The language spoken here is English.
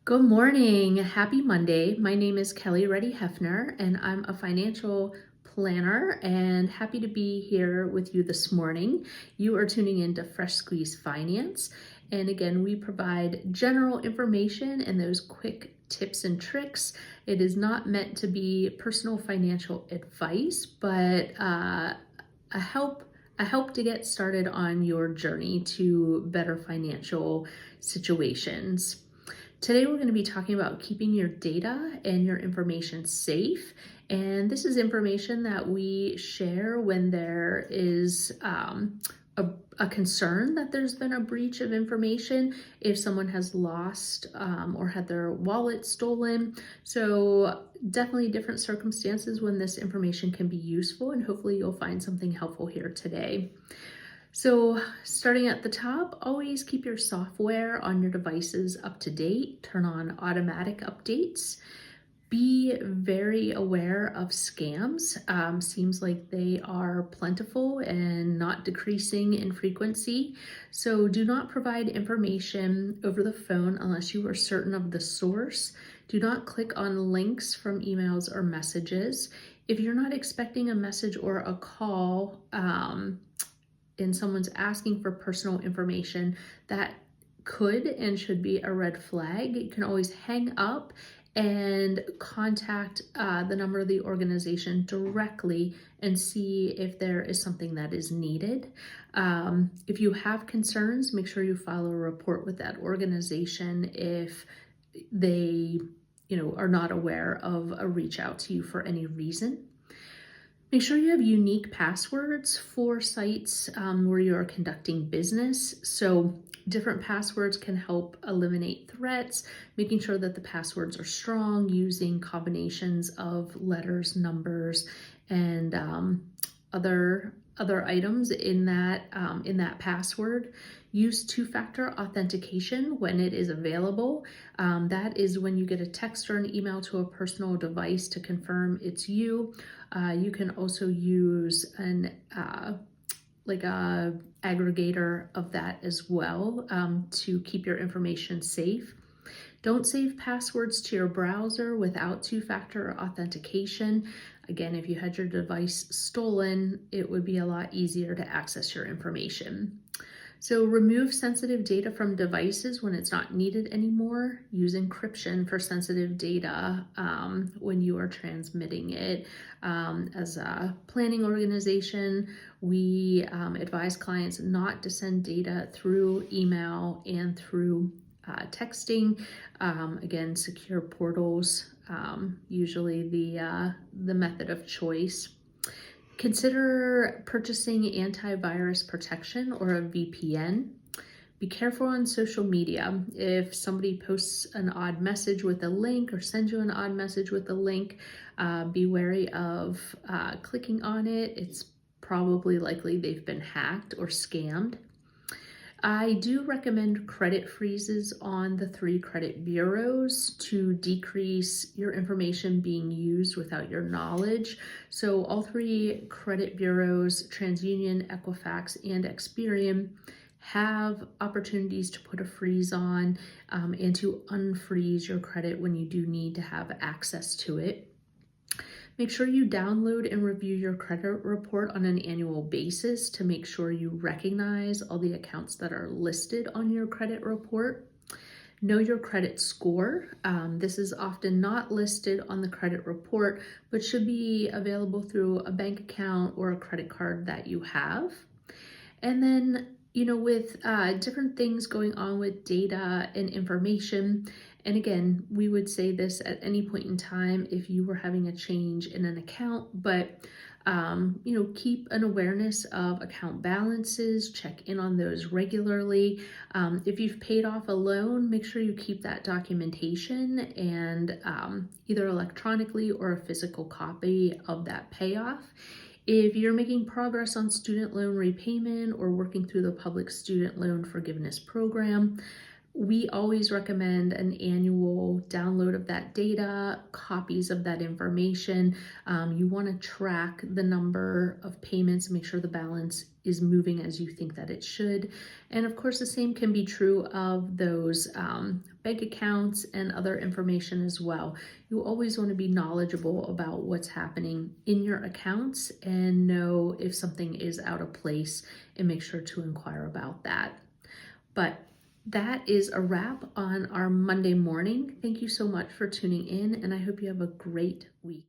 Good morning. Happy Monday. My name is Kelly Reddy-Heffner, and I'm a financial planner and happy to be here with you this morning. You are tuning into Fresh Squeeze Finance. And again, we provide general information and those quick tips and tricks. It is not meant to be personal financial advice, but a help to get started on your journey to better financial situations. Today, we're going to be talking about keeping your data and your information safe. And this is information that we share when there is a concern that there's been a breach of information, if someone has lost or had their wallet stolen. So definitely different circumstances when this information can be useful, and hopefully you'll find something helpful here today. So starting at the top, always keep your software on your devices up to date. Turn on automatic updates. Be very aware of scams. Seems like they are plentiful and not decreasing in frequency. So do not provide information over the phone unless you are certain of the source. Do not click on links from emails or messages. If you're not expecting a message or a call, and someone's asking for personal information, that could and should be a red flag. You can always hang up and contact the number of the organization directly and see if there is something that is needed. If you have concerns, make sure you file a report with that organization if they are not aware of a reach out to you for any reason. Make sure you have unique passwords for sites where you are conducting business. So different passwords can help eliminate threats, making sure that the passwords are strong, using combinations of letters, numbers, and other items in that password. Use two-factor authentication when it is available. That is when you get a text or an email to a personal device to confirm it's you. You can also use an like a aggregator of that as well to keep your information safe. Don't save passwords to your browser without two-factor authentication. Again, if you had your device stolen, it would be a lot easier to access your information. So remove sensitive data from devices when it's not needed anymore. Use encryption for sensitive data when you are transmitting it. As a planning organization, we advise clients not to send data through email and through texting. Again, secure portals, usually the method of choice. Consider purchasing antivirus protection or a VPN. Be careful on social media. If somebody posts an odd message with a link or sends you an odd message with a link, be wary of clicking on it. It's probably likely they've been hacked or scammed. I do recommend credit freezes on the 3 credit bureaus to decrease your information being used without your knowledge. So all 3 credit bureaus, TransUnion, Equifax, and Experian, have opportunities to put a freeze on and to unfreeze your credit when you do need to have access to it. Make sure you download and review your credit report on an annual basis to make sure you recognize all the accounts that are listed on your credit report. Know your credit score. This is often not listed on the credit report, but should be available through a bank account or a credit card that you have. And then, with different things going on with data and information, and again, we would say this at any point in time if you were having a change in an account, but keep an awareness of account balances, check in on those regularly. If you've paid off a loan, make sure you keep that documentation and either electronically or a physical copy of that payoff. If you're making progress on student loan repayment or working through the public student loan forgiveness program, We always recommend an annual download of that data, copies of that information. You want to track the number of payments, make sure the balance is moving as you think that it should. And of course, the same can be true of those bank accounts and other information as well. You always want to be knowledgeable about what's happening in your accounts and know if something is out of place and make sure to inquire about that. But that is a wrap on our Monday morning. Thank you so much for tuning in, and I hope you have a great week.